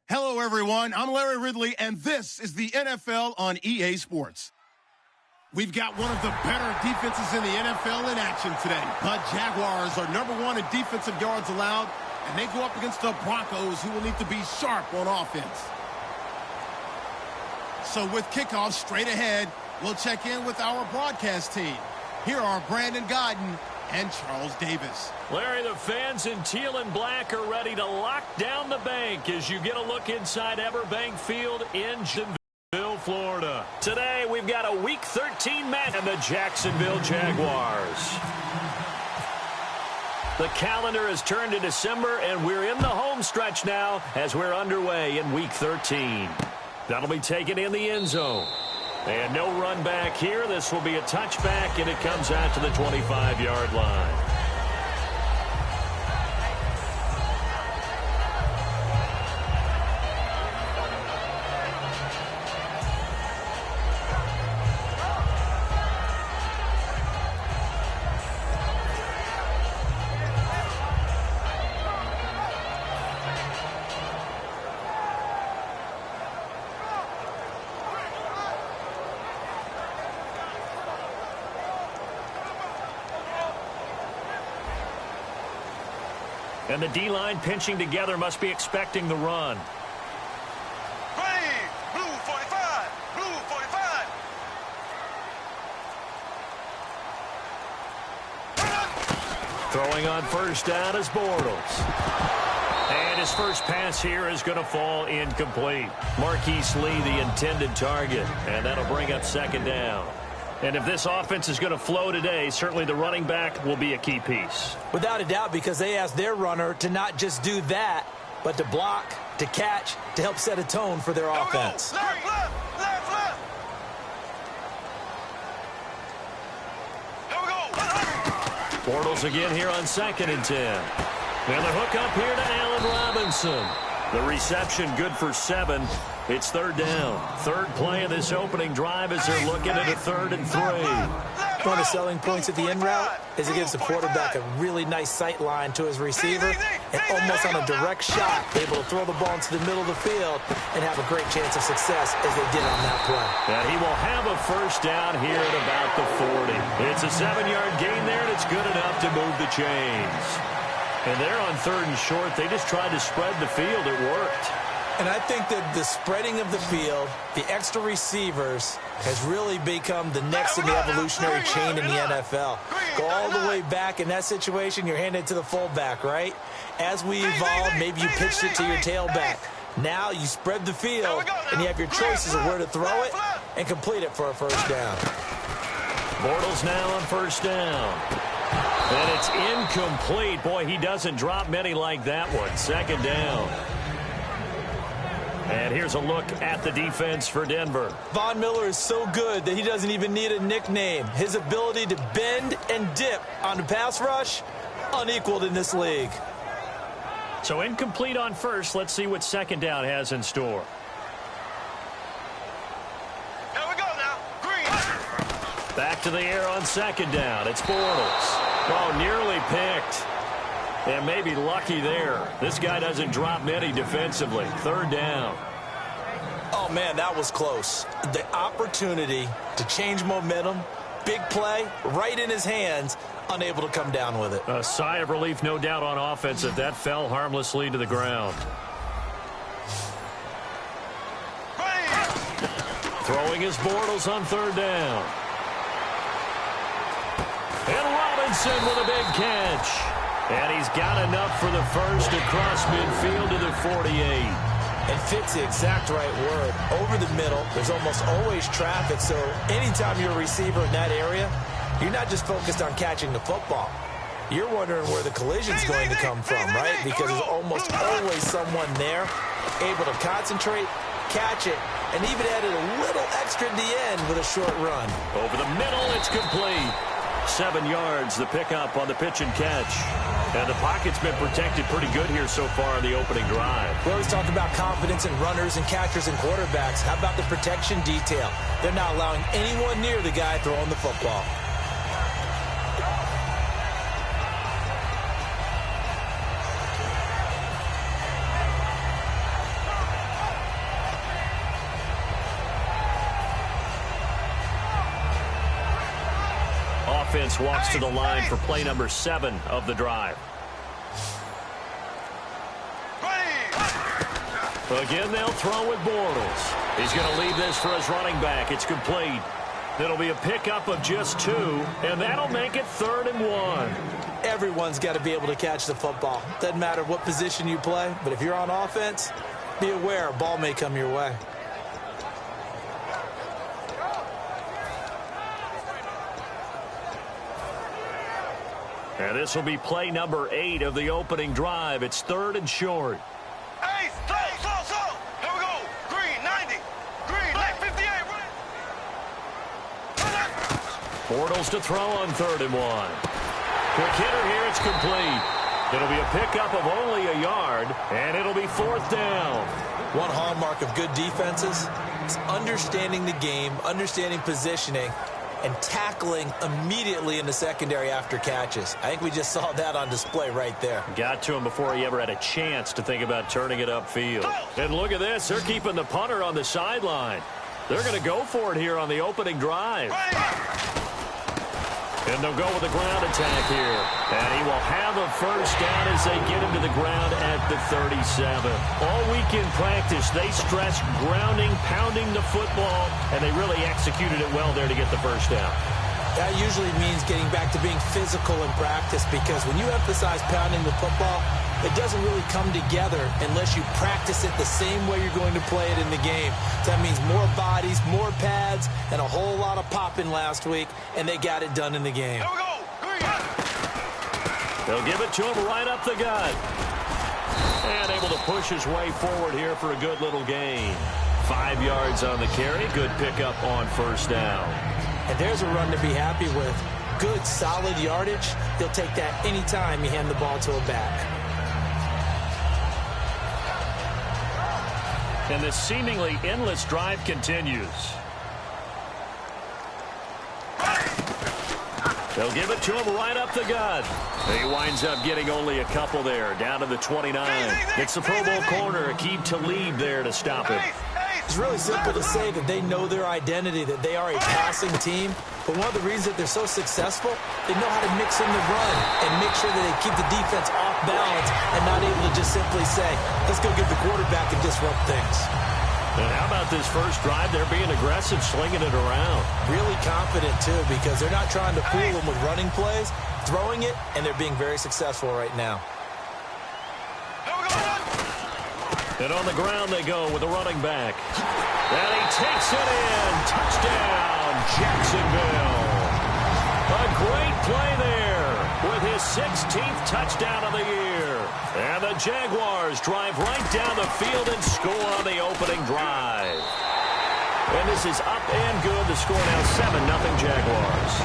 Hello, everyone. I'm Larry Ridley, and this is the NFL on EA Sports. We've got one of the better defenses in the NFL in action today. The Jaguars are #1 in defensive yards allowed, and they go up against the Broncos, who will need to be sharp on offense. So with kickoff straight ahead, we'll check in with our broadcast team. Here are Brandon Godden and Charles Davis. Larry, the fans in teal and black are ready to lock down the bank as you get a look inside Everbank Field in Jacksonville, Florida. Today, we've got a Week 13 match and the Jacksonville Jaguars. The calendar has turned to December, and we're in the home stretch now as we're underway in Week 13. That'll be taken in the end zone. And no run back here. This will be a touchback, and it comes out to the 25-yard line. And the D-line pinching together must be expecting the run. Ready, blue 45, blue 45. Throwing on first down is Bortles. And his first pass here is going to fall incomplete. Marquise Lee, the intended target. And that'll bring up second down. And if this offense is going to flow today, certainly the running back will be a key piece. Without a doubt, because they asked their runner to not just do that, but to block, to catch, to help set a tone for their offense. Left, left, left, left. Here we go. Bortles again here on 2nd and 10. And the hook up here to Allen Robinson. The reception good for 7. It's third down. Third play of this opening drive as they're looking at a 3rd and 3. One of the selling points of the in route is it gives the quarterback a really nice sight line to his receiver and almost on a direct shot able to throw the ball into the middle of the field and have a great chance of success as they did on that play. And he will have a first down here at about the 40. It's a 7-yard gain there, and it's good enough to move the chains. And they're on 3rd and short. They just tried to spread the field. It worked. And I think that the spreading of the field, the extra receivers, has really become the next in the evolutionary chain in the NFL. Go all the way back in that situation, you're handed to the fullback, right? As we evolve, maybe you pitched it to your tailback. Now you spread the field, and you have your choices of where to throw it and complete it for a first down. Bortles now on first down. And it's incomplete. Boy, he doesn't drop many like that one. 2nd down. And here's a look at the defense for Denver. Von Miller is so good that he doesn't even need a nickname. His ability to bend and dip on the pass rush, unequaled in this league. So incomplete on first. Let's see what 2nd down has in store. Here we go now. Green. Back to the air on 2nd down. It's Bortles. Oh, nearly picked. And maybe lucky there. This guy doesn't drop many defensively. 3rd down. Oh, man, that was close. The opportunity to change momentum, big play, right in his hands, unable to come down with it. A sigh of relief, no doubt, on offense if that fell harmlessly to the ground. Throwing his Bortles on 3rd down. And Robinson with a big catch. And he's got enough for the first across midfield to the 48. And fits the exact right word. Over the middle, there's almost always traffic, so anytime you're a receiver in that area, you're not just focused on catching the football. You're wondering where the collision's going to come from, right? Because there's almost always someone there able to concentrate, catch it, and even added a little extra at the end with a short run. Over the middle, it's complete. 7 yards, the pickup on the pitch and catch. And the pocket's been protected pretty good here so far in the opening drive. We always talk about confidence in runners and catchers and quarterbacks. How about the protection detail? They're not allowing anyone near the guy throwing the football. offense walks to the line for play number 7 of the drive. Again, they'll throw with Bortles. He's going to leave this for his running back. It's complete. It'll be a pickup of just 2, and that'll make it 3rd and 1. Everyone's got to be able to catch the football. Doesn't matter what position you play, but if you're on offense, be aware a ball may come your way. And this will be play number 8 of the opening drive. It's 3rd and short. Hey, slow. Here we go. Green, 90. Green, left, 58. Bortles to throw on 3rd and 1. Quick hitter here. It's complete. It'll be a pickup of only a yard, and it'll be 4th down. One hallmark of good defenses is understanding the game, understanding positioning, and tackling immediately in the secondary after catches. I think we just saw that on display right there. Got to him before he ever had a chance to think about turning it upfield. And look at this. They're keeping the punter on the sideline. They're going to go for it here on the opening drive. And they'll go with the ground attack here. And he will have a first down as they get him to the ground at the 37. All week in practice, they stressed grounding, pounding the football, and they really executed it well there to get the first down. That usually means getting back to being physical in practice, because when you emphasize pounding the football, it doesn't really come together unless you practice it the same way you're going to play it in the game. So that means more bodies, more pads, and a whole lot of popping last week, and they got it done in the game. Here we go. Green. They'll give it to him right up the gut. And able to push his way forward here for a good little gain. 5 yards on the carry. Good pickup on first down. And there's a run to be happy with. Good, solid yardage. They'll take that anytime you hand the ball to a back. And this seemingly endless drive continues. They'll give it to him right up the gut. He winds up getting only a couple there, down to the 29. It's the Pro Bowl corner, Aqib Talib there to stop him. It's really simple to say that they know their identity, that they are a passing team. But one of the reasons that they're so successful, they know how to mix in the run and make sure that they keep the defense off balance and not able to just simply say, let's go get the quarterback and disrupt things. And how about this first drive? They're being aggressive, slinging it around. Really Confident, too, because they're not trying to fool them with running plays, throwing it, and they're being very successful right now. And on the ground they go with the running back. And he takes it in. Touchdown, Jacksonville. A great play there with his 16th touchdown of the year. And the Jaguars drive right down the field and score on the opening drive. And this is up and good. The score now 7-0 Jaguars.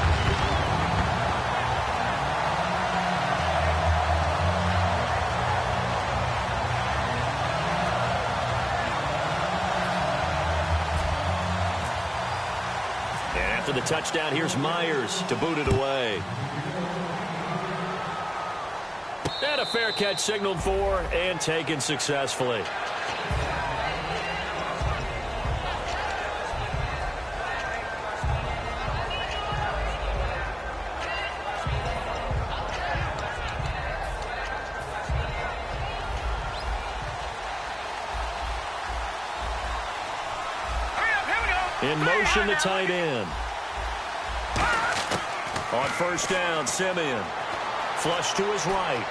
After the touchdown, here's Myers to boot it away. And a fair catch signaled for and taken successfully. In motion, the tight end. On first down, Simeon. Flush to his right.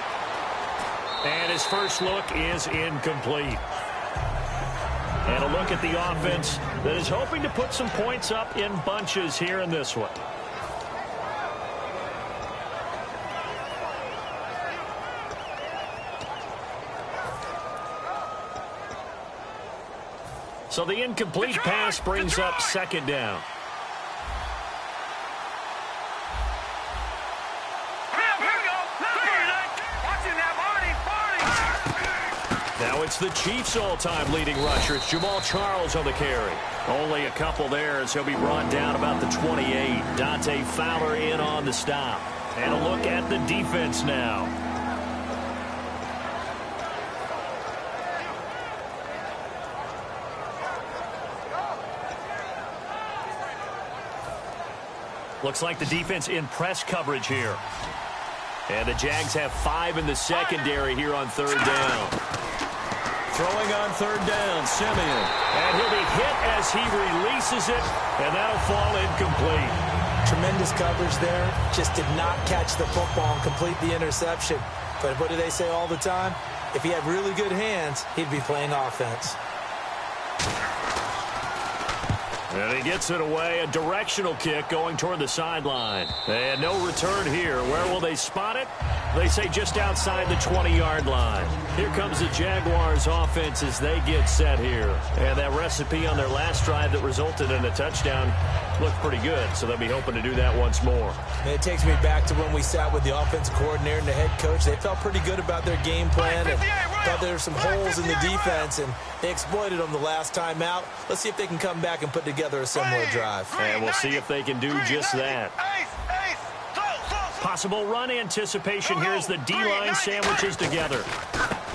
And his first look is incomplete. And a look at the offense that is hoping to put some points up in bunches here in this one. So the incomplete pass brings up second down. Now it's the Chiefs' all-time leading rusher. It's Jamal Charles on the carry. Only a couple there as he'll be brought down about the 28. Dante Fowler in on the stop. And a look at the defense now. Looks like the defense in press coverage here. And the Jags have 5 in the secondary here on third down. Throwing on third down, Simeon. And he'll be hit as he releases it, and that'll fall incomplete. Tremendous coverage there. Just did not catch the football and complete the interception. But what do they say all the time? If he had really good hands, he'd be playing offense. And he gets it away, a directional kick going toward the sideline. And no return here. Where will they spot it? They say just outside the 20-yard line. Here comes the Jaguars offense as they get set here. And that recipe on their last drive that resulted in a touchdown looked pretty good, so they'll be hoping to do that once more. And it takes me back to when we sat with the offensive coordinator and the head coach. They felt pretty good about their game plan and thought there were some holes in the defense, and they exploited them the last time out. Let's see if they can come back and put together a similar drive. And we'll see if they can do just that. Possible run anticipation here as the D-line sandwiches together.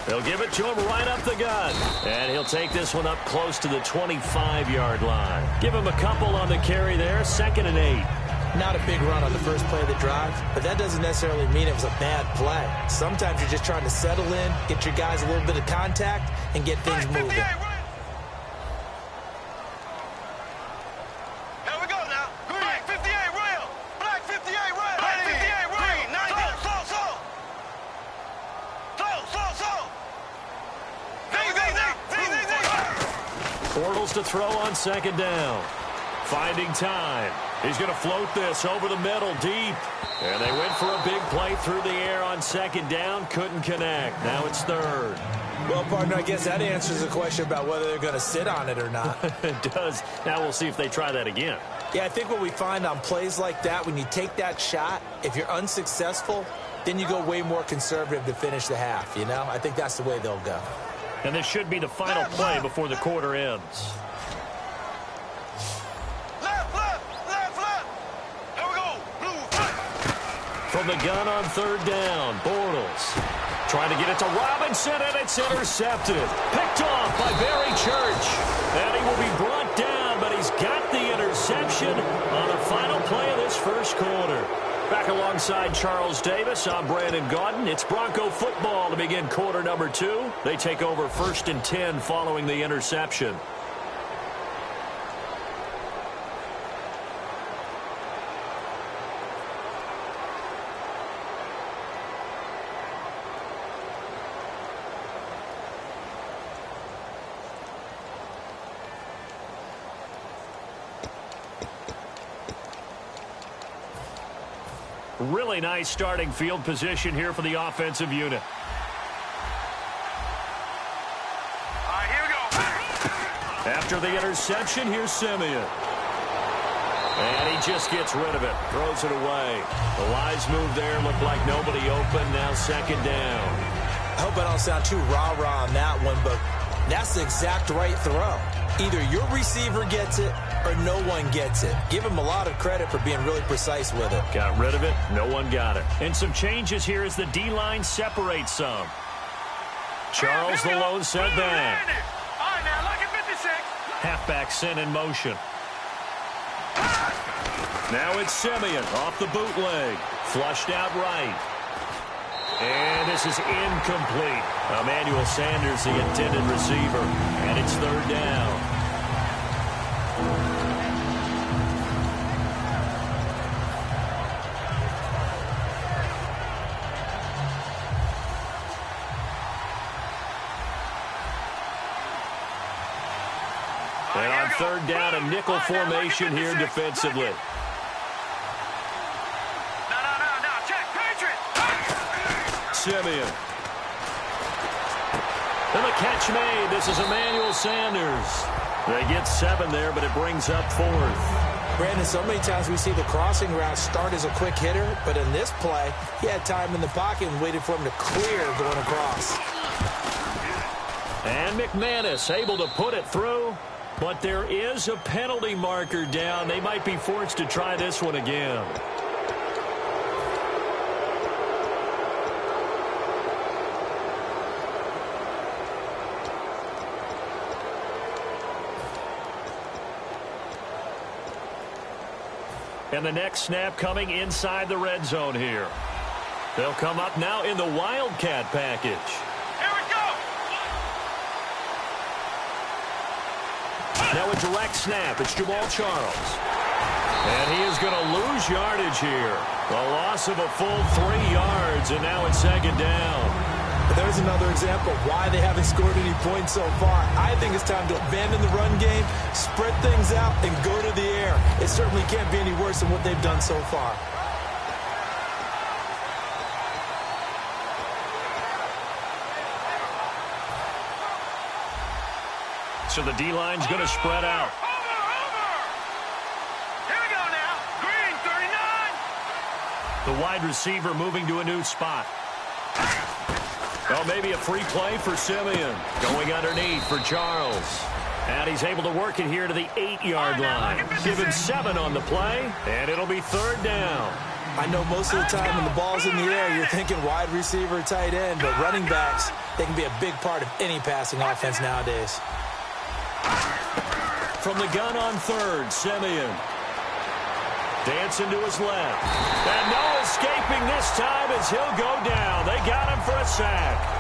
They'll give it to him right up the gut. And he'll take this one up close to the 25-yard line. Give him a couple on the carry there, 2nd and 8. Not a big run on the first play of the drive, but that doesn't necessarily mean it was a bad play. Sometimes you're just trying to settle in, get your guys a little bit of contact, and get things moving. To throw on 2nd down. Finding time. He's going to float this over the middle deep. And they went for a big play through the air on 2nd down. Couldn't connect. Now it's 3rd. Well, partner, I guess that answers the question about whether they're going to sit on it or not. It does. Now we'll see if they try that again. Yeah, I think what we find on plays like that, when you take that shot, if you're unsuccessful, then you go way more conservative to finish the half, you know? I think that's the way they'll go. And this should be the final play before the quarter ends. From the gun on 3rd down, Bortles trying to get it to Robinson, and it's intercepted. Picked off by Barry Church. And he will be brought down, but he's got the interception on the final play of this first quarter. Back alongside Charles Davis, I'm Brandon Gaudin. It's Bronco football to begin quarter number 2. They take over 1st and 10 following the interception. Really nice starting field position here for the offensive unit. All right, here we go. After the interception, here's Simeon. And he just gets rid of it, throws it away. The wise move there, looked like nobody open, now 2nd down. I hope I don't sound too rah-rah on that one, but that's the exact right throw. Either your receiver gets it or no one gets it. Give him a lot of credit for being really precise with it. Got rid of it. No one got it. And some changes here as the D-line separates some. Charles, the lone setback. All right, now, look at 56. Halfback sent in motion. Now it's Simeon off the bootleg. Flushed out right. And this is incomplete. Emmanuel Sanders, the intended receiver. And it's 3rd down. And on 3rd down, a nickel formation here defensively. Simeon. And the catch made. This is Emmanuel Sanders. They get 7 there, but it brings up 4th. Brandon, so many times we see the crossing route start as a quick hitter, but in this play, he had time in the pocket and waited for him to clear going across. And McManus able to put it through, but there is a penalty marker down. They might be forced to try this one again. And the next snap coming inside the red zone here. They'll come up now in the Wildcat package. Here we go. Now a direct snap. It's Jamal Charles. And he is going to lose yardage here. A loss of a full 3 yards, and now it's second down. There's another example of why they haven't scored any points so far. I think it's time to abandon the run game, spread things out, and go to the air. It certainly can't be any worse than what they've done so far. So the D-line's going to spread out. Here we go now. Green, 39. The wide receiver moving to a new spot. Oh, maybe a free play for Simeon. Going underneath for Charles. And he's able to work it here to the 8-yard line. Give him 7 on the play, and it'll be third down. I know most of the time when the ball's in the air, you're thinking wide receiver, tight end, but running backs, they can be a big part of any passing offense nowadays. From the gun on third, Simeon. Dancing to his left. And no escaping this time as he'll go down. They got him for a sack.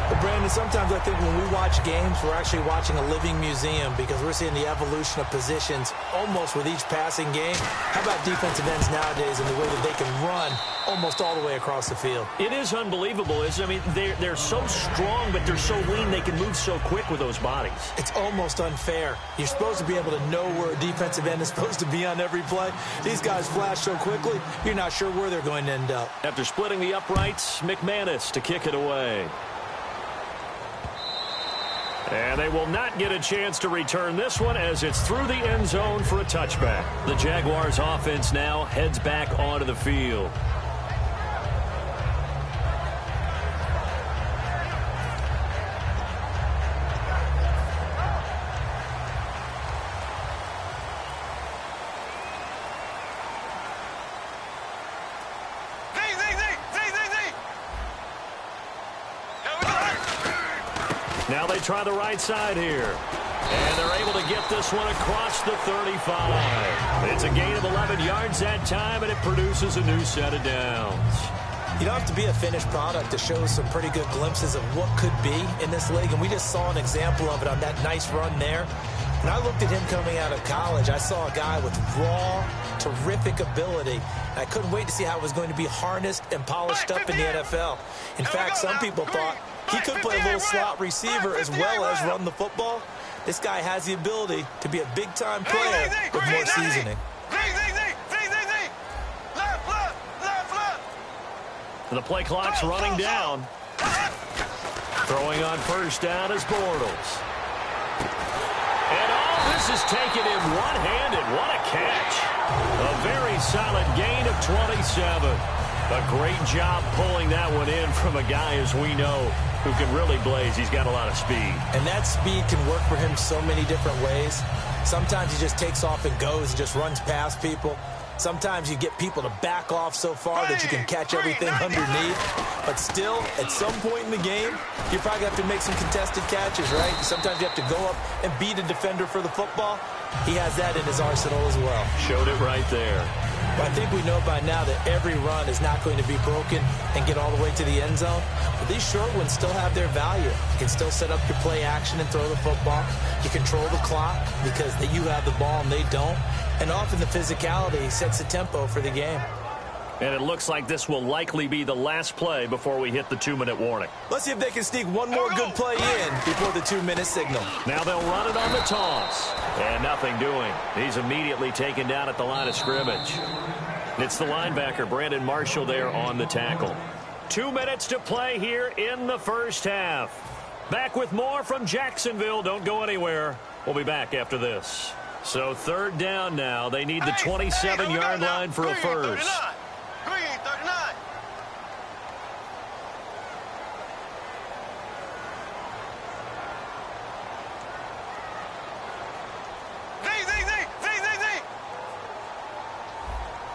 But Brandon, sometimes I think when we watch games, we're actually watching a living museum because we're seeing the evolution of positions almost with each passing game. How about defensive ends nowadays and the way that they can run almost all the way across the field? It is unbelievable, isn't it? I mean, they're so strong, but they're so lean. They can move so quick with those bodies. It's almost unfair. You're supposed to be able to know where a defensive end is supposed to be on every play. These guys flash so quickly, you're not sure where they're going to end up. After splitting the uprights, McManus to kick it away. And they will not get a chance to return this one as it's through the end zone for a touchback. The Jaguars offense now heads back onto the field. Now they try the right side here. And they're able to get this one across the 35. It's a gain of 11 yards that time, and it produces a new set of downs. You don't have to be a finished product to show some pretty good glimpses of what could be in this league, and we just saw an example of it on that nice run there. When I looked at him coming out of college, I saw a guy with raw, terrific ability. I couldn't wait to see how it was going to be harnessed and polished up in the NFL. In fact, some people thought he could play a little slot receiver as well as run the football. This guy has the ability to be a big-time player with more seasoning. The play clock's running down. Throwing on first down is Bortles. And all this is taken in one-handed. What a catch. A very solid gain of 27. A great job pulling that one in from a guy, as we know, who can really blaze. He's got a lot of speed. And that speed can work for him so many different ways. Sometimes he just takes off and goes and just runs past people. Sometimes you get people to back off so far that you can catch everything underneath. But still, at some point in the game, you probably have to make some contested catches, right? Sometimes you have to go up and beat a defender for the football. He has that in his arsenal as well. Showed it right there. But I think we know by now that every run is not going to be broken and get all the way to the end zone. But these short ones still have their value. You can still set up your play action and throw the football. You control the clock because you have the ball and they don't. And often the physicality sets the tempo for the game. And it looks like this will likely be the last play before we hit the 2-minute warning. Let's see if they can sneak one more good play in before the 2-minute signal. Now they'll run it on the toss. And nothing doing. He's immediately taken down at the line of scrimmage. It's the linebacker, Brandon Marshall, there on the tackle. 2 minutes to play here in the first half. Back with more from Jacksonville. Don't go anywhere. We'll be back after this. So third down now. They need the 27-yard line for a first. Green, 39.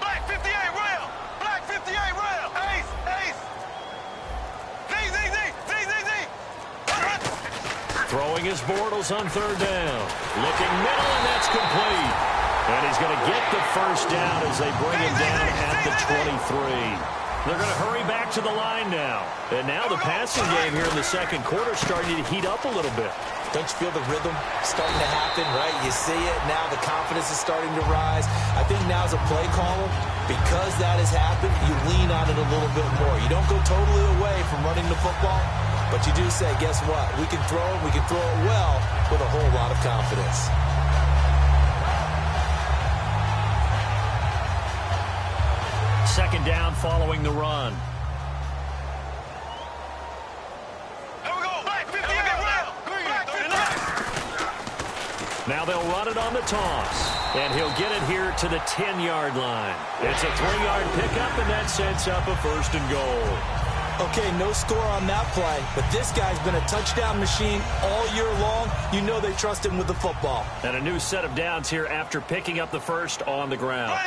Black 58 rail. Black 58 rail. Ace, ace. Throwing his Bortles on third down. Looking middle, and that's complete. And he's going to get the first down as they bring him down at the 23. They're going to hurry back to the line now. And now the passing game here in the second quarter is starting to heat up a little bit. Don't you feel the rhythm starting to happen, right? You see it. Now the confidence is starting to rise. I think now as a play caller, because that has happened, you lean on it a little bit more. You don't go totally away from running the football, but you do say, guess what? We can throw it. We can throw it well with a whole lot of confidence. Second down following the run. Here we go. Back 58 now. Back 59. Now they'll run it on the toss. And he'll get it here to the 10-yard line. It's a 3-yard pickup, and that sets up a first and goal. Okay, no score on that play, but this guy's been a touchdown machine all year long. You know they trust him with the football. And a new set of downs here after picking up the first on the ground.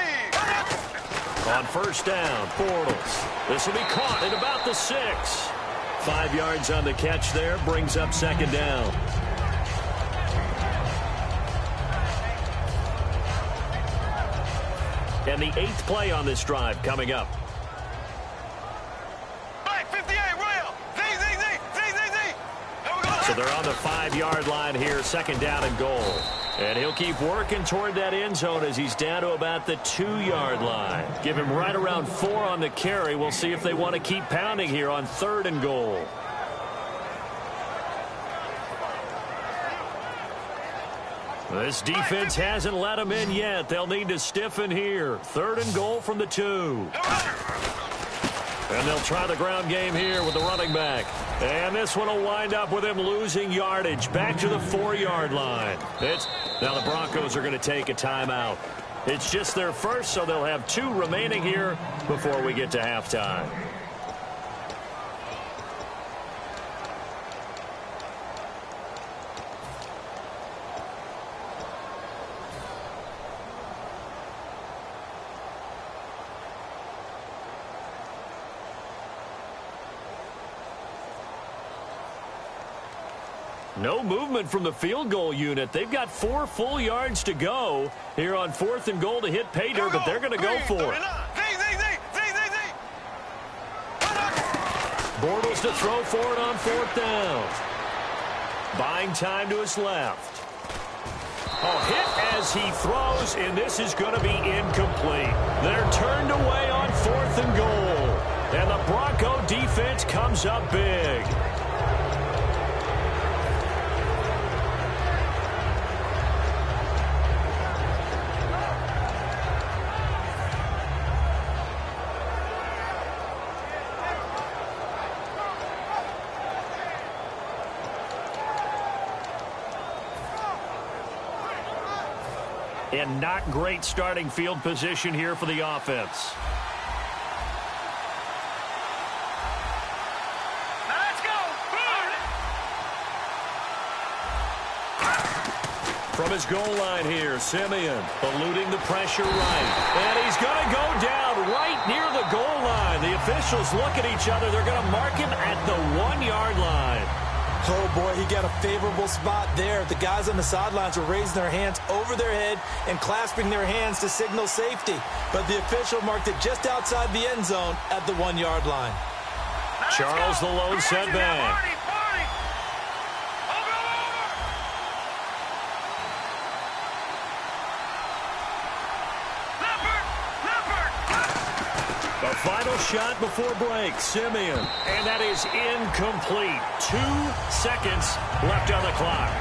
On first down, Bortles. This will be caught at about the 6. 5 yards on the catch there, brings up second down. And the 8th play on this drive coming up. Back 58, rail. Z. Here we go. So they're on the 5-yard line here, second down and goal. And he'll keep working toward that end zone as he's down to about the 2-yard line. Give him right around 4 on the carry. We'll see if they want to keep pounding here on third and goal. This defense hasn't let him in yet. They'll need to stiffen here. Third and goal from the 2. And they'll try the ground game here with the running back. And this one will wind up with him losing yardage back to the 4-yard line. Now the Broncos are going to take a timeout. It's just their first, so they'll have 2 remaining here before we get to halftime. No movement from the field goal unit. They've got 4 full yards to go here on 4th and goal to hit pay dirt, but they're going to go for it. Bortles to throw for it on 4th down. Buying time to his left. Hit as he throws, and this is going to be incomplete. They're turned away on 4th and goal. And the Bronco defense comes up big. And not great starting field position here for the offense. Now let's go. From his goal line here, Simeon eluding the pressure right. And he's going to go down right near the goal line. The officials look at each other. They're going to mark him at the 1-yard line. Oh, boy, he got a favorable spot there. The guys on the sidelines were raising their hands over their head and clasping their hands to signal safety. But the official marked it just outside the end zone at the 1-yard line. Charles the lone setback. The final shot before break, Simeon. And that is incomplete. 2 seconds left on the clock.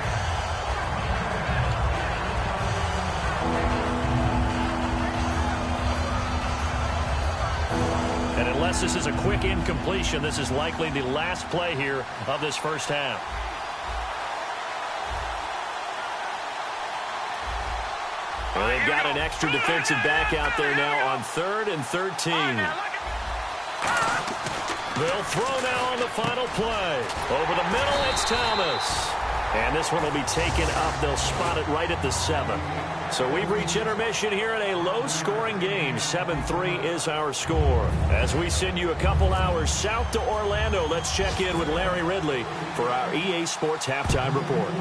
And unless this is a quick incompletion, this is likely the last play here of this first half. Well, they've got an extra defensive back out there now on 3rd and 13. They'll throw now on the final play. Over the middle, it's Thomas. And this one will be taken up. They'll spot it right at the 7. So we've reached intermission here in a low-scoring game. 7-3 is our score. As we send you a couple hours south to Orlando, let's check in with Larry Ridley for our EA Sports Halftime Report.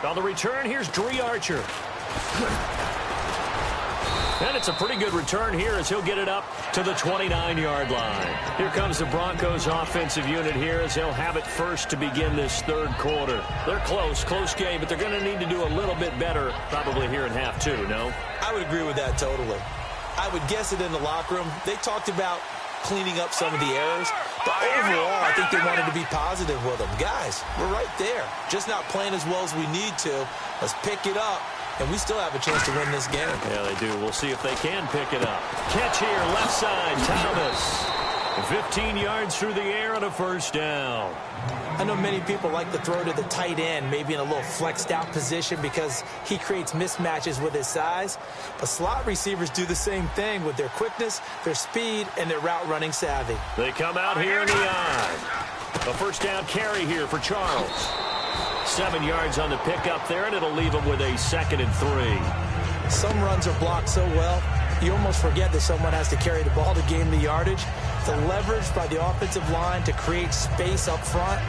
On the return, here's Dree Archer. And it's a pretty good return here as he'll get it up to the 29-yard line. Here comes the Broncos offensive unit here as they'll have it first to begin this third quarter. They're close game, but they're going to need to do a little bit better probably here in half two, no? I would agree with that totally. I would guess it in the locker room. They talked about cleaning up some of the errors, but overall, I think they wanted to be positive with them. Guys, we're right there. Just not playing as well as we need to. Let's pick it up, and we still have a chance to win this game. Yeah, they do. We'll see if they can pick it up. Catch here, left side, Thomas. 15 yards through the air and a first down. I know many people like to throw to the tight end, maybe in a little flexed out position because he creates mismatches with his size. But slot receivers do the same thing with their quickness, their speed, and their route running savvy. They come out here in the eye. A first down carry here for Charles. 7 yards on the pickup there, and it'll leave him with a 2nd and 3. Some runs are blocked so well, you almost forget that someone has to carry the ball to gain the yardage. The leverage by the offensive line to create space up front,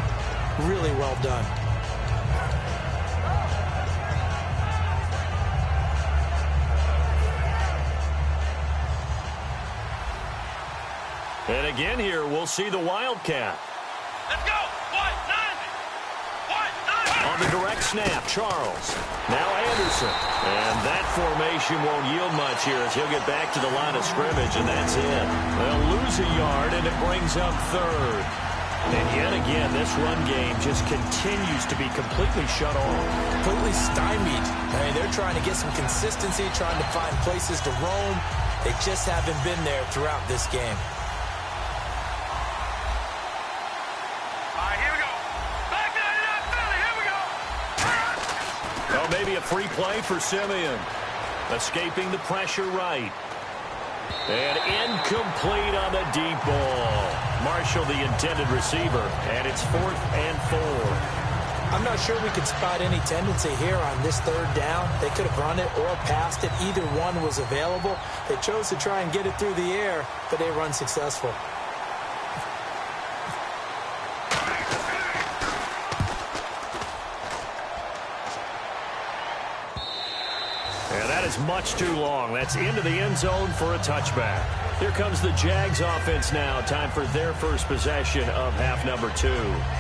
really well done. And again here, we'll see the Wildcat. Let's go. 190. On the direct snap, Charles. Now Anderson. And that formation won't yield much here as he'll get back to the line of scrimmage, and that's it. They'll lose a yard, and it brings up 3rd. And yet again, this run game just continues to be completely shut off. Completely stymied. I mean, they're trying to get some consistency, trying to find places to roam. They just haven't been there throughout this game. Maybe a free play for Simeon. Escaping the pressure right. And incomplete on the deep ball. Marshall, the intended receiver, and it's 4th and 4. I'm not sure we could spot any tendency here on this 3rd down. They could have run it or passed it. Either one was available. They chose to try and get it through the air, but they were unsuccessful. Much too long. That's into the end zone for a touchback. Here comes the Jags offense now. Time for their first possession of half number 2.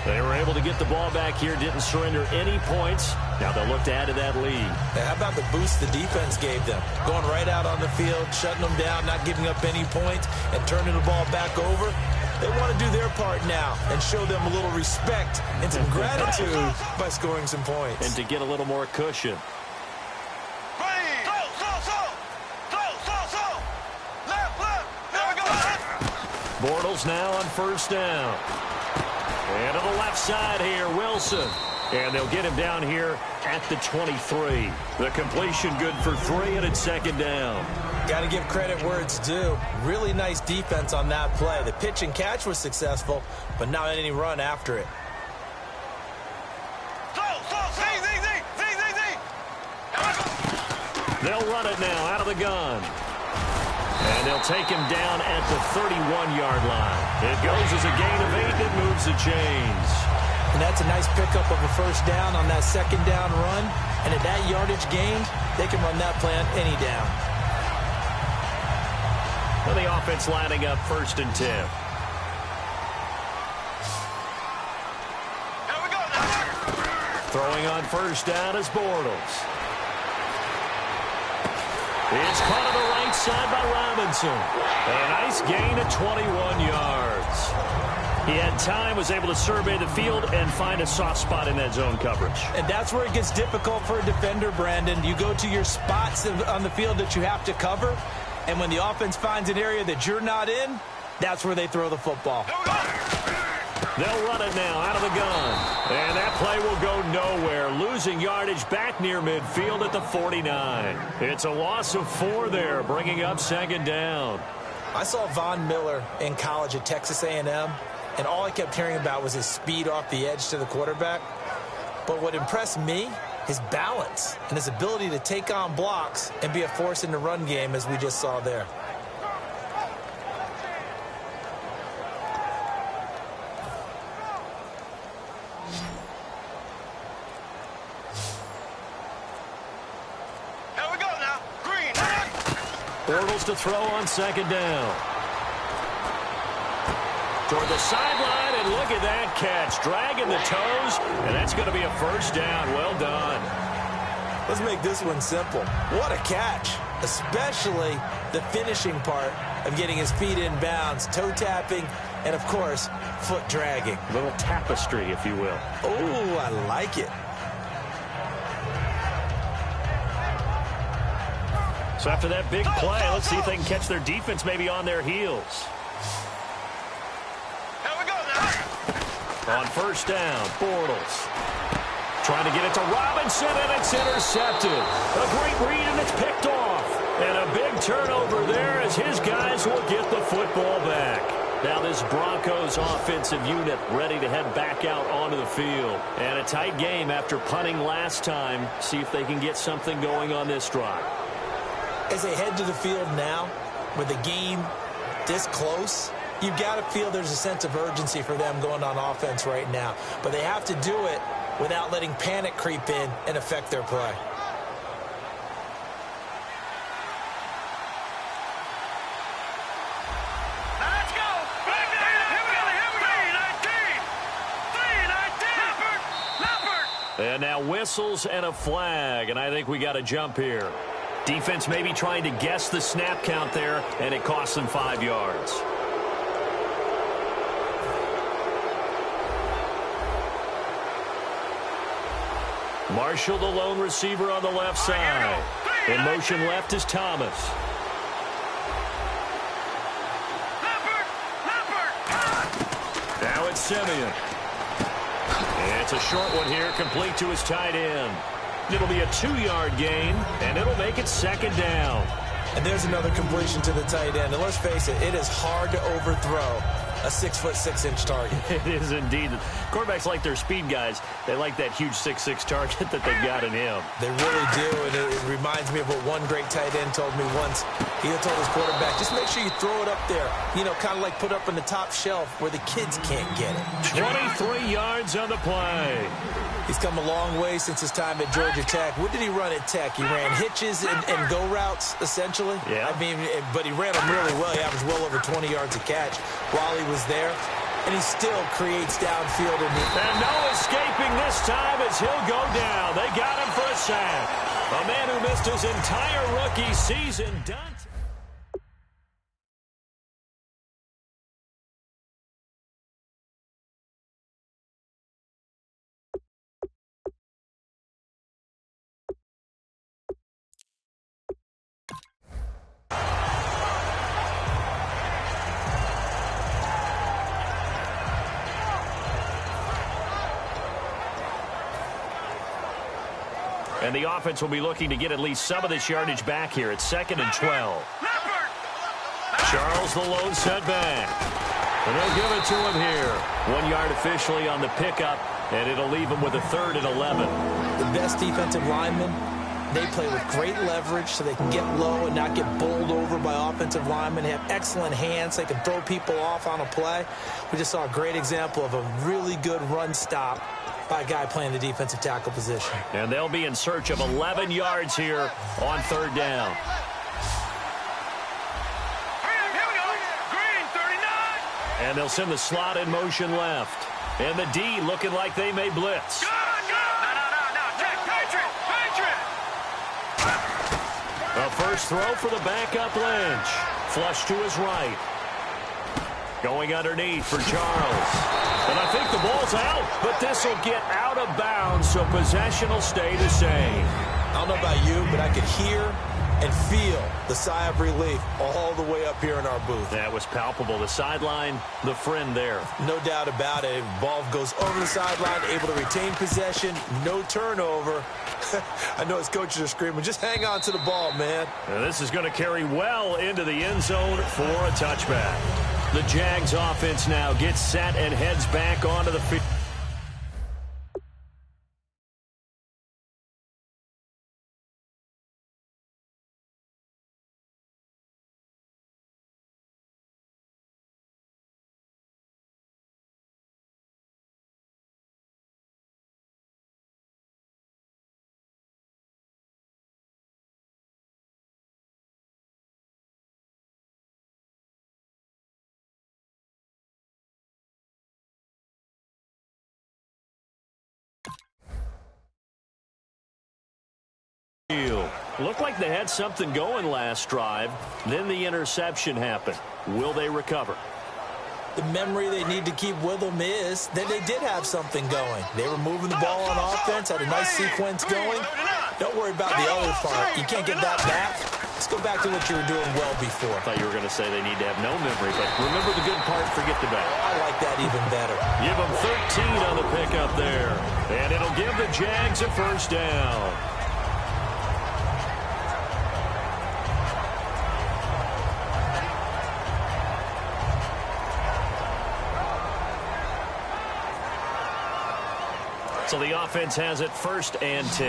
They were able to get the ball back here, didn't surrender any points. Now they'll look to add to that lead. How about the boost the defense gave them? Going right out on the field, shutting them down, not giving up any points, and turning the ball back over. They want to do their part now and show them a little respect and some gratitude by scoring some points. And to get a little more cushion. Bortles now on first down. And to the left side here, Wilson. And they'll get him down here at the 23. The completion good for 3, and it's 2nd down. Got to give credit where it's due. Really nice defense on that play. The pitch and catch was successful, but not any run after it. They'll run it now out of the gun. And they'll take him down at the 31-yard line. It goes as a gain of 8 that moves the chains. And that's a nice pickup of a first down on that 2nd down run. And at that yardage gained, they can run that play on any down. Well, the offense lining up 1st and 10. Throwing on first down is Bortles. It's caught on the right side by Robinson. A nice gain of 21 yards. He had time, was able to survey the field and find a soft spot in that zone coverage. And that's where it gets difficult for a defender, Brandon. You go to your spots on the field that you have to cover, and when the offense finds an area that you're not in, that's where they throw the football. They'll run it now out of the gun. And that play will go nowhere. Losing yardage back near midfield at the 49. It's a loss of 4 there, bringing up 2nd down. I saw Von Miller in college at Texas A&M, and all I kept hearing about was his speed off the edge to the quarterback. But what impressed me, his balance and his ability to take on blocks and be a force in the run game, as we just saw there. Bortles to throw on second down. Toward the sideline, and look at that catch. Dragging the toes, and that's going to be a first down. Well done. Let's make this one simple. What a catch, especially the finishing part of getting his feet in bounds, toe tapping, and, of course, foot dragging. A little tapestry, if you will. Oh, I like it. So after that big play, let's see if they can catch their defense maybe on their heels. On first down, Bortles. Trying to get it to Robinson, and it's intercepted. A great read, and it's picked off. And a big turnover there as his guys will get the football back. Now this Broncos offensive unit ready to head back out onto the field. And a tight game after punting last time. See if they can get something going on this drive. As they head to the field now, with the game this close, you've got to feel there's a sense of urgency for them going on offense right now. But they have to do it without letting panic creep in and affect their play. Let's go! Here we go! And now whistles and a flag, and I think we got to jump here. Defense maybe trying to guess the snap count there, and it costs them 5 yards. Marshall, the lone receiver on the left side. In motion left is Thomas. Now it's Simeon. And it's a short one here, complete to his tight end. It'll be a 2-yard gain, and it'll make it second down. And there's another completion to the tight end. And let's face it, it is hard to overthrow a 6'6" target. It is indeed. Quarterbacks like their speed guys. They like that huge 6'6" target that they've got in him. They really do, and it reminds me of what one great tight end told me once. He told his quarterback, just make sure you throw it up there, you know, kind of like put up on the top shelf where the kids can't get it. 23 yards on the play. He's come a long way since his time at Georgia Tech. What did he run at Tech? He ran hitches and go routes, essentially. Yeah. I mean, but he ran them really well. He averaged well over 20 yards a catch while he was there. And he still creates downfield. And no escaping this time as he'll go down. They got him for a sack. A man who missed his entire rookie season done. And the offense will be looking to get at least some of this yardage back here. It's 2nd and 12. Charles, the lone setback. And they'll give it to him here. 1 yard officially on the pickup, and it'll leave him with a 3rd and 11. The best defensive linemen, they play with great leverage so they can get low and not get bowled over by offensive linemen. They have excellent hands. They can throw people off on a play. We just saw a great example of a really good run stop by a guy playing the defensive tackle position. And they'll be in search of 11 yards here on 3rd down. Here we go. Green, 39. And they'll send the slot in motion left. And the D looking like they may blitz. No. Check, Patriot. A first throw for the backup Lynch. Flush to his right. Going underneath for Charles. And I think the ball's out, but this will get out of bounds, so possession will stay the same. I don't know about you, but I could hear and feel the sigh of relief all the way up here in our booth. That was palpable. The sideline, the friend there. No doubt about it. Ball goes over the sideline, able to retain possession, no turnover. I know his coaches are screaming, just hang on to the ball, man. And this is going to carry well into the end zone for a touchback. The Jags offense now gets set and heads back onto the field. Looked like they had something going last drive. Then the interception happened. Will they recover? The memory they need to keep with them is that they did have something going. They were moving the ball on offense, had a nice sequence going. Don't worry about the other part. You can't get that back. Let's go back to what you were doing well before. I thought you were going to say they need to have no memory, but remember the good part, forget the bad. I like that even better. Give them 13 on the pickup there. And it'll give the Jags a first down. So the offense has it 1st and 10.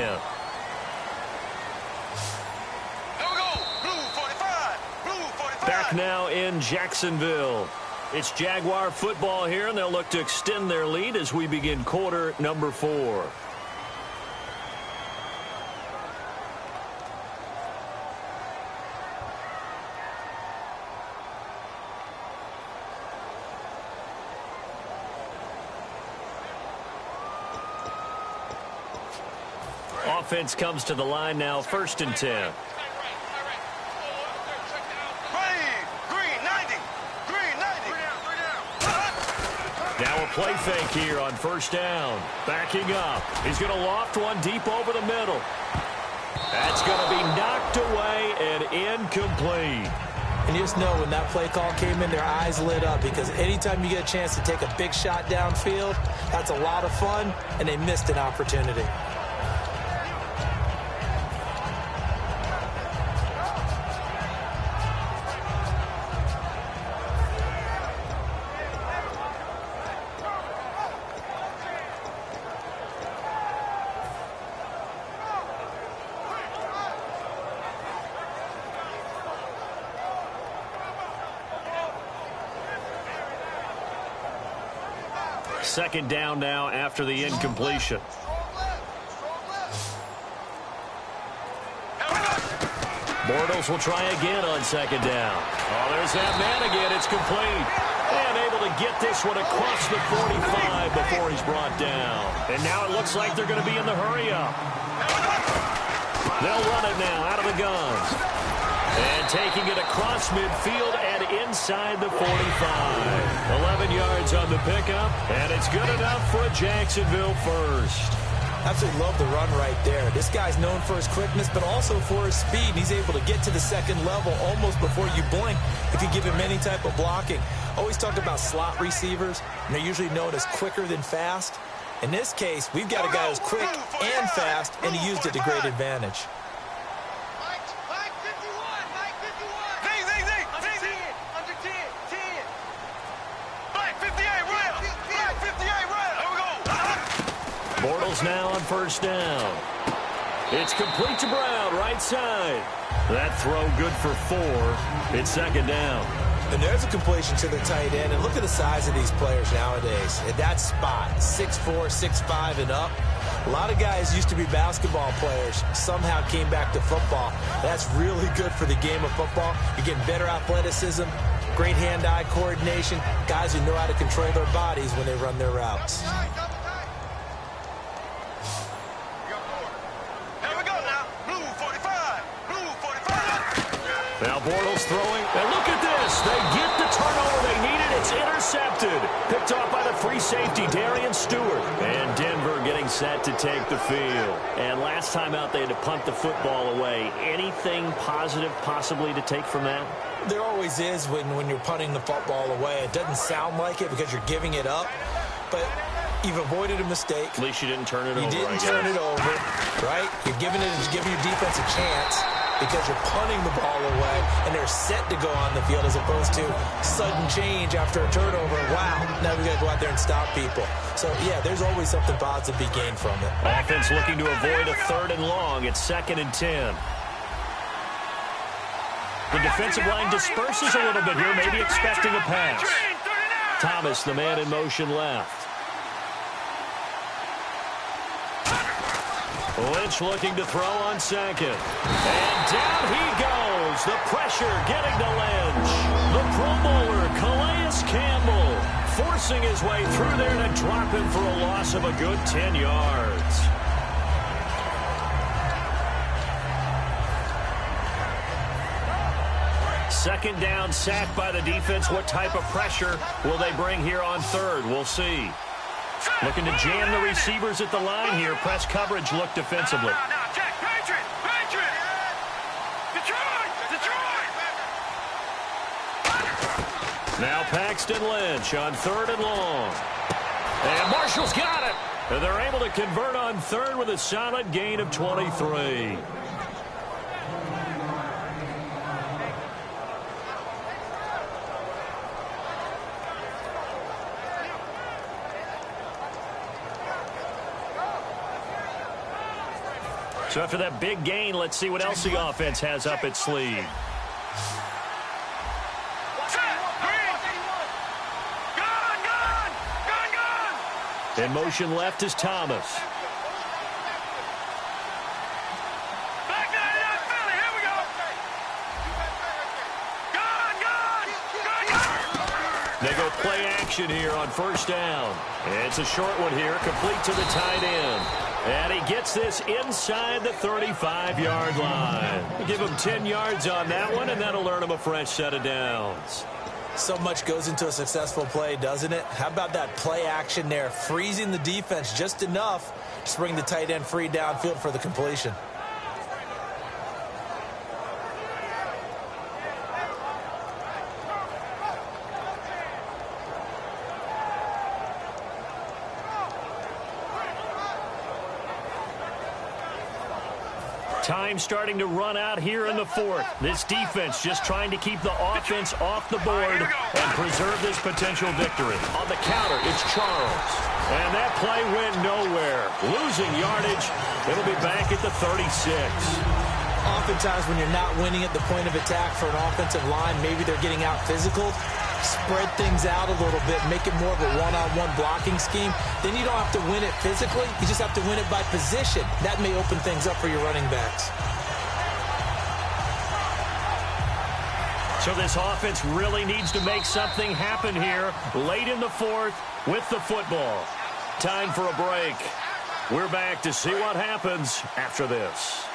Here we go. Blue 45. Blue 45. Back now in Jacksonville. It's Jaguar football here, and they'll look to extend their lead as we begin quarter number 4. Offense comes to the line now, 1st and 10. Green 90. Green 90. Now a play fake here on 1st down. Backing up. He's going to loft one deep over the middle. That's going to be knocked away and incomplete. And you just know when that play call came in, their eyes lit up, because anytime you get a chance to take a big shot downfield, that's a lot of fun, and they missed an opportunity. Second down now after the incompletion. Bortles will try again on 2nd down. Oh, there's that man again. It's complete. And able to get this one across the 45 before he's brought down. And now it looks like they're going to be in the hurry-up. They'll run it now out of the guns. And taking it across midfield and inside the 45. 11 yards on the pickup, and it's good enough for a Jacksonville first. Absolutely love the run right there. This guy's known for his quickness, but also for his speed. He's able to get to the 2nd level almost before you blink if you give him any type of blocking. Always talk about slot receivers, and they're usually known as quicker than fast. In this case, we've got a guy who's quick and fast, and he used it to great advantage. Bortles now on 1st down. It's complete to Brown, right side. That throw good for 4. It's 2nd down. And there's a completion to the tight end. And look at the size of these players nowadays. At that spot, 6'4", 6'5", and up. A lot of guys used to be basketball players. Somehow came back to football. That's really good for the game of football. You're getting better athleticism, great hand-eye coordination, guys who know how to control their bodies when they run their routes. Now Bortles throwing, and look at this. They get the turnover they needed. It's intercepted. Picked off by the free safety, Darian Stewart. And Denver getting set to take the field. And last time out, they had to punt the football away. Anything positive possibly to take from that? There always is when you're punting the football away. It doesn't sound like it because you're giving it up, but you've avoided a mistake. At least you didn't turn it over. You didn't turn it over, right? You're giving your defense a chance because you're punting the ball away, and they're set to go on the field as opposed to sudden change after a turnover. Wow, now we got to go out there and stop people. So, yeah, there's always something positive to be gained from it. Offense looking to avoid a 3rd and long. It's 2nd and 10. The defensive line disperses a little bit here, maybe expecting a pass. Thomas, the man in motion left. Lynch looking to throw on 2nd. And down he goes. The pressure getting to Lynch. The Pro Bowler, Calais Campbell, forcing his way through there to drop him for a loss of a good 10 yards. Second down, sack by the defense. What type of pressure will they bring here on third? We'll see. Looking to jam the receivers at the line here. Press coverage look defensively. Check. Patriot. Detroit. Now Paxton Lynch on third and long. And Marshall's got it. And they're able to convert on third with a solid gain of 23. So after that big gain, let's see what else the offense has up its sleeve. In motion left is Thomas. They go play action here on first down. It's a short one here, complete to the tight end. And he gets this inside the 35-yard line. Give him 10 yards on that one, and that'll earn him a fresh set of downs. So much goes into a successful play, doesn't it? How about that play action there, freezing the defense just enough to bring the tight end free downfield for the completion. Time starting to run out here in the fourth. This defense just trying to keep the offense off the board and preserve this potential victory. On the counter, it's Charles. And that play went nowhere. Losing yardage. It'll be back at the 36. Oftentimes when you're not winning at the point of attack for an offensive line, maybe they're getting out physical. Spread things out a little bit, make it more of a one-on-one blocking scheme. Then you don't have to win it physically. You just have to win it by position. That may open things up for your running backs. So this offense really needs to make something happen here late in the fourth with the football. Time for a break. We're back to see what happens after this.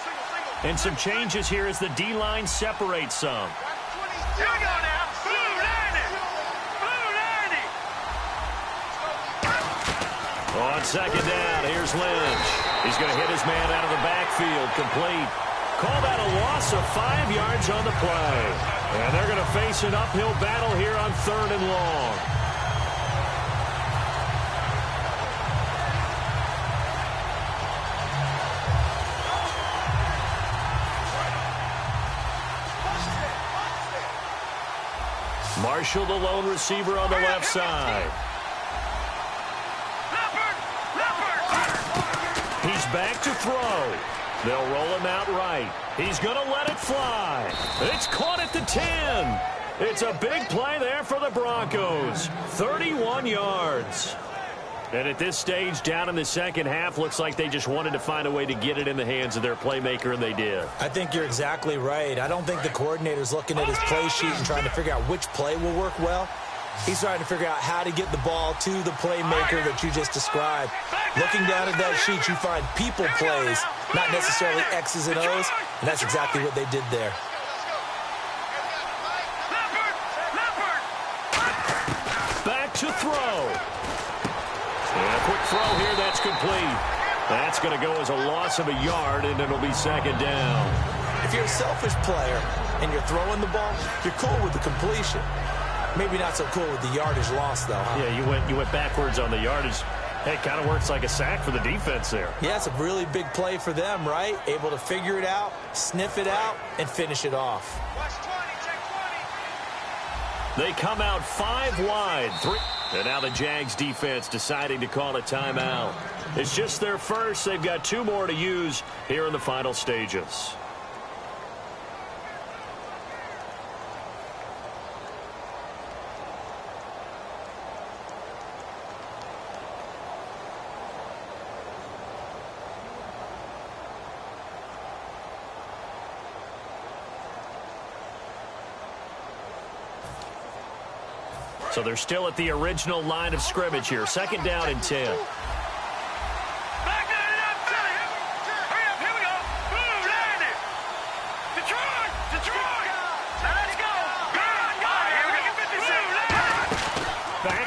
And some changes here as the D-line separates some. Here we go now. On second down, here's Lynch. He's going to hit his man out of the backfield, complete. Call that a loss of 5 yards on the play. And they're going to face an uphill battle here on third and long. Marshall, the lone receiver on the left side. He's back to throw. They'll roll him out right. He's going to let it fly. It's caught at the 10. It's a big play there for the Broncos. 31 yards. And at this stage, down in the second half, looks like they just wanted to find a way to get it in the hands of their playmaker, and they did. I think you're exactly right. I don't think the coordinator's looking at his play sheet and trying to figure out which play will work well. He's trying to figure out how to get the ball to the playmaker that you just described. Looking down at that sheet, you find people plays, not necessarily X's and O's, and that's exactly what they did there. Back to throw. And a quick throw here, that's complete. That's going to go as a loss of a yard, and it'll be second down. If you're a selfish player and you're throwing the ball, you're cool with the completion. Maybe not so cool with the yardage loss, though. Huh? Yeah, you went backwards on the yardage. Hey, it kind of works like a sack for the defense there. Yeah, it's a really big play for them, right? Able to figure it out, sniff it out, and finish it off. They come out 5 wide. And now the Jags defense deciding to call a timeout. It's just their first. They've got 2 more to use here in the final stages. So they're still at the original line of scrimmage here. Second down and 10.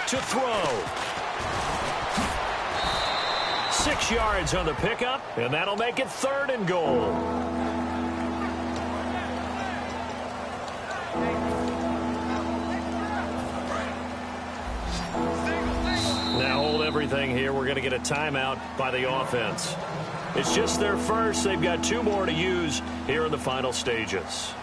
to throw. 6 yards on the pickup, and that'll make it 3rd and goal. Now hold everything here. We're going to get a timeout by the offense. It's just their first. They've got 2 more to use here in the final stages.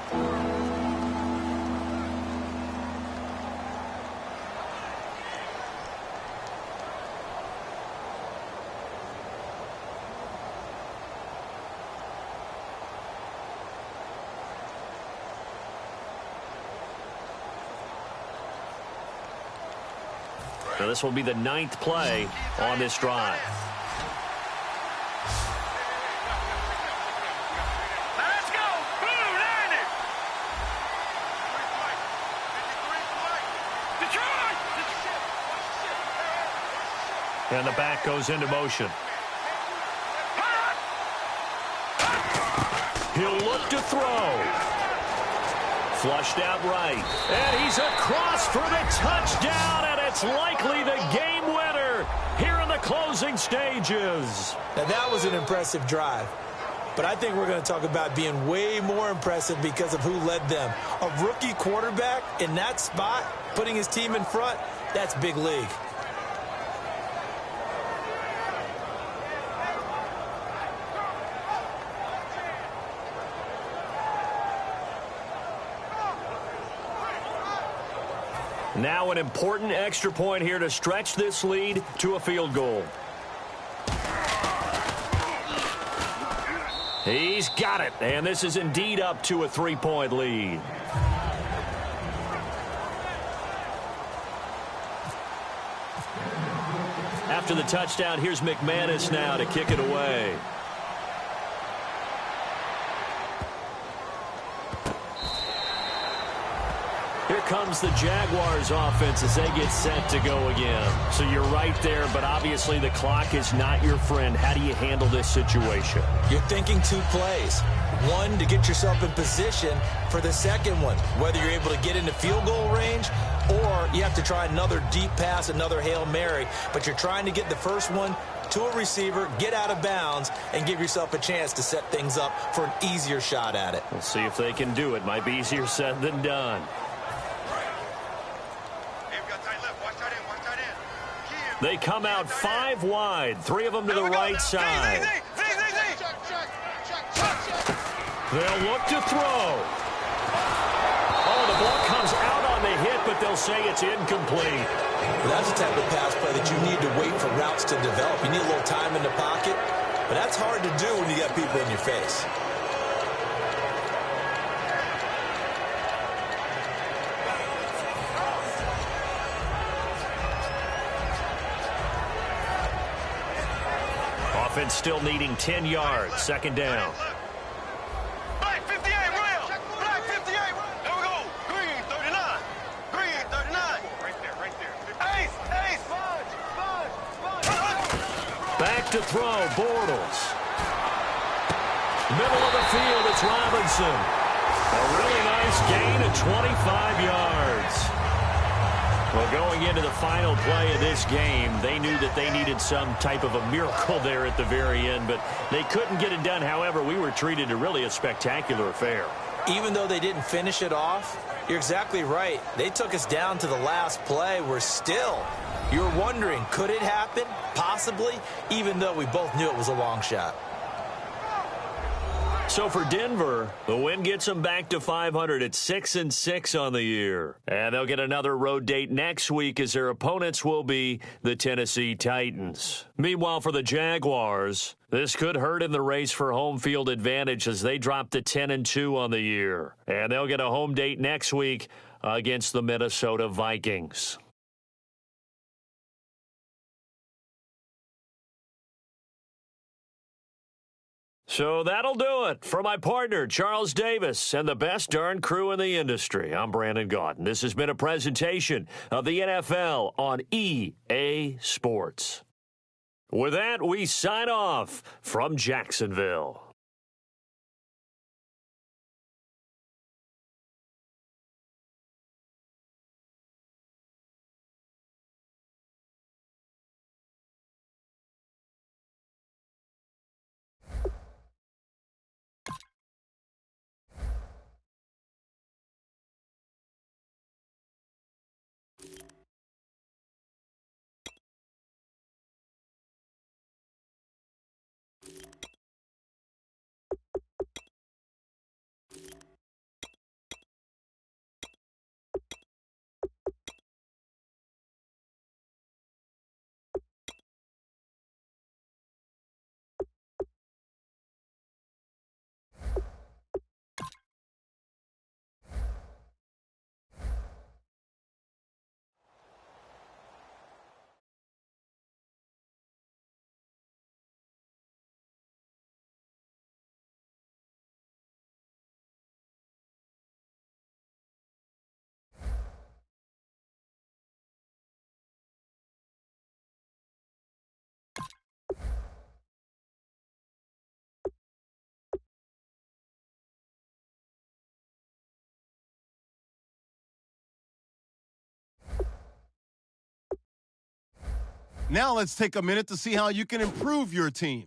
Now this will be the 9th play on this drive. Let's go! Blue, 90! Detroit! And the back goes into motion. He'll look to throw. Flushed out right. And he's across for the touchdown, and it's likely the game winner here in the closing stages. Now, that was an impressive drive. But I think we're going to talk about being way more impressive because of who led them. A rookie quarterback in that spot, putting his team in front, that's big league. Now an important extra point here to stretch this lead to a field goal. He's got it, and this is indeed up to a 3-point lead. After the touchdown, here's McManus now to kick it away. Here comes the Jaguars offense as they get set to go again. So you're right there, but obviously the clock is not your friend. How do you handle this situation? You're thinking 2 plays. One, to get yourself in position for the second one, whether you're able to get into field goal range or you have to try another deep pass, another Hail Mary, but you're trying to get the first one to a receiver, get out of bounds, and give yourself a chance to set things up for an easier shot at it. We'll see if they can do it. Might be easier said than done. They come out 5 wide, 3 of them to the right side. They'll look to throw. Oh, the ball comes out on the hit, but they'll say it's incomplete. Well, that's the type of pass play that you need to wait for routes to develop. You need a little time in the pocket, but that's hard to do when you got people in your face. Offense still needing 10 yards. 2nd down. Black 58, Will. Black 58. There we go. Green 39. Green 39. Right there. Ace. Back to throw. Bortles. Middle of the field. It's Robinson. A really nice gain of 25 yards. Well, going into the final play of this game, they knew that they needed some type of a miracle there at the very end, but they couldn't get it done. However, we were treated to really a spectacular affair. Even though they didn't finish it off, you're exactly right. They took us down to the last play. We're still, you're wondering, could it happen? Possibly, even though we both knew it was a long shot. So for Denver, the win gets them back to 500 at 6-6 on the year. And they'll get another road date next week as their opponents will be the Tennessee Titans. Meanwhile, for the Jaguars, this could hurt in the race for home field advantage as they drop to 10-2 on the year. And they'll get a home date next week against the Minnesota Vikings. So that'll do it. For my partner, Charles Davis, and the best darn crew in the industry, I'm Brandon Gaudin. This has been a presentation of the NFL on EA Sports. With that, we sign off from Jacksonville. Now let's take a minute to see how you can improve your team.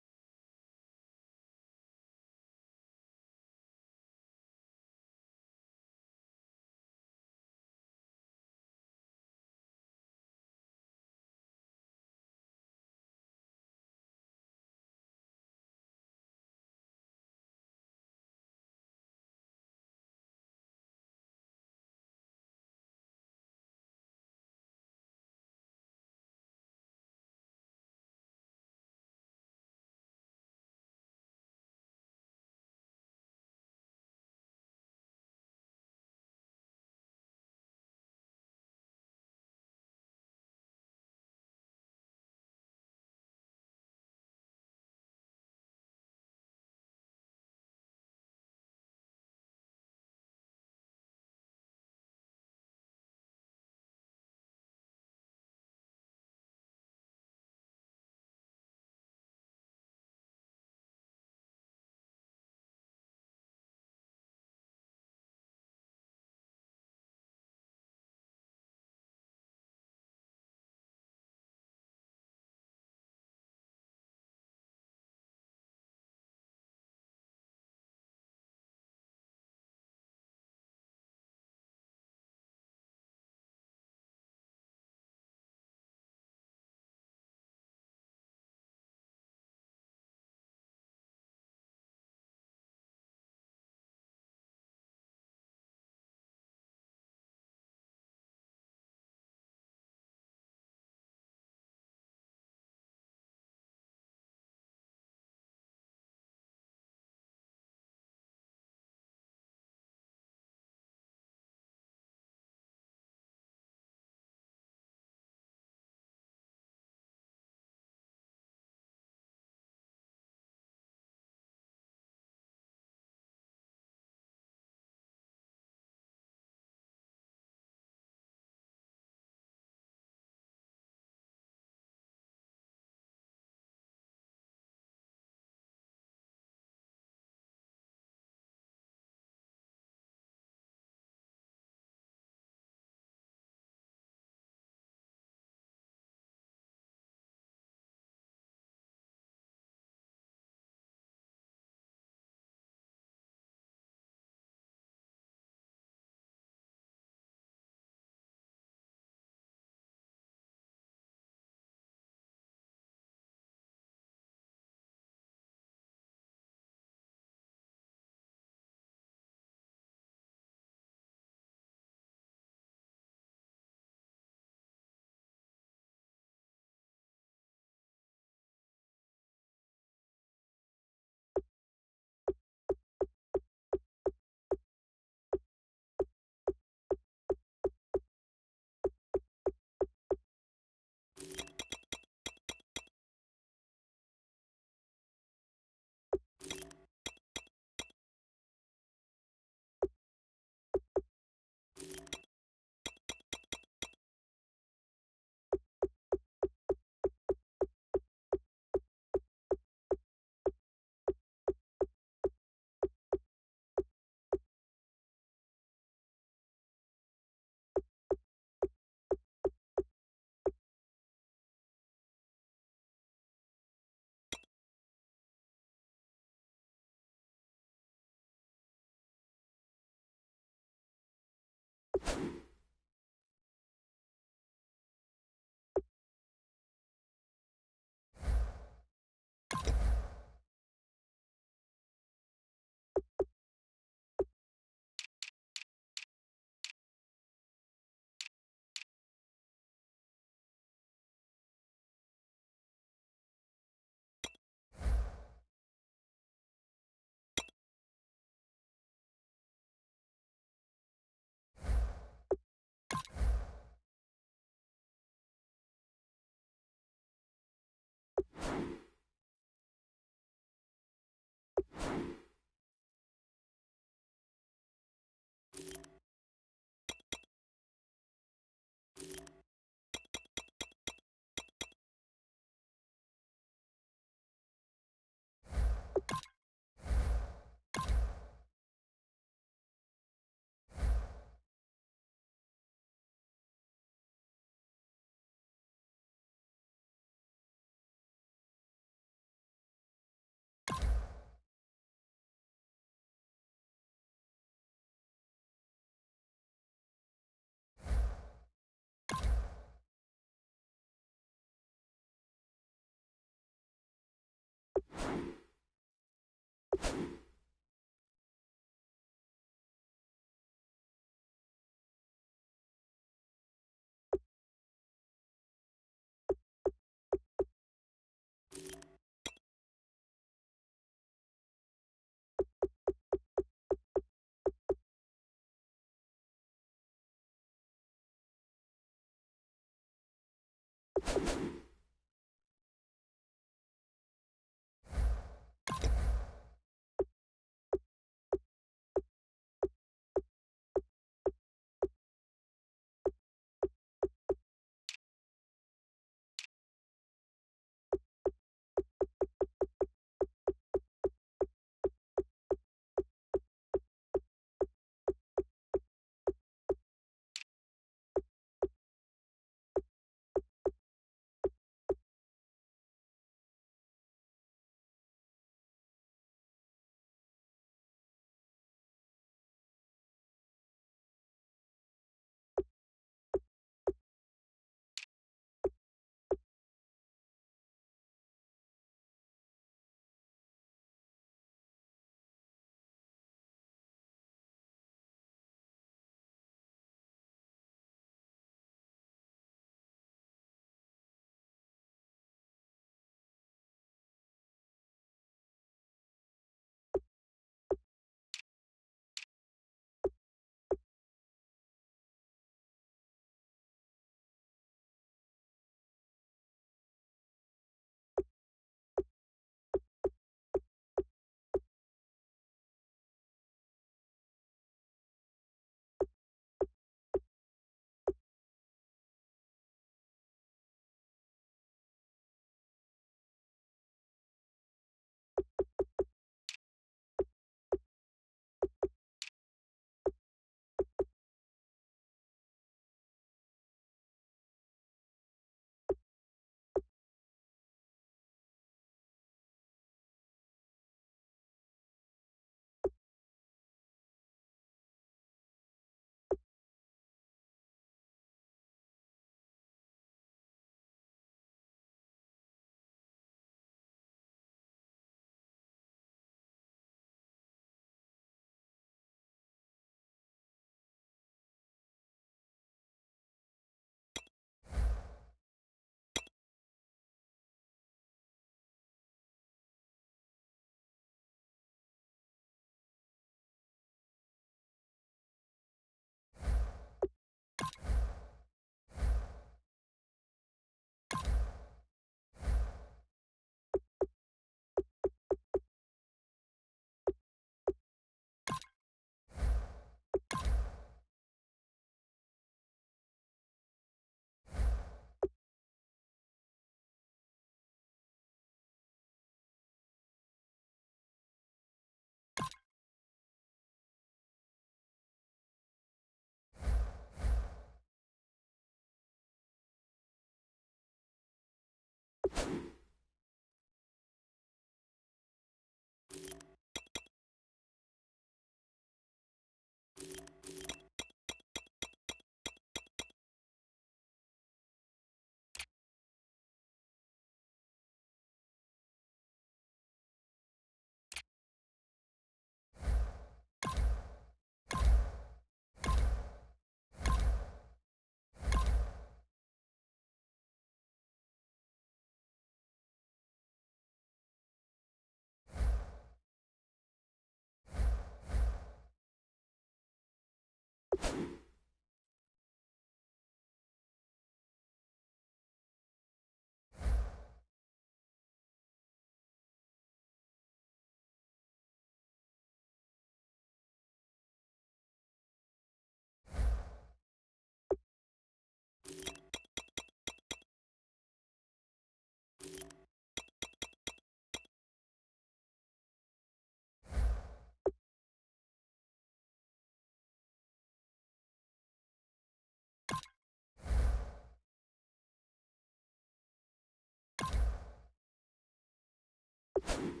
you.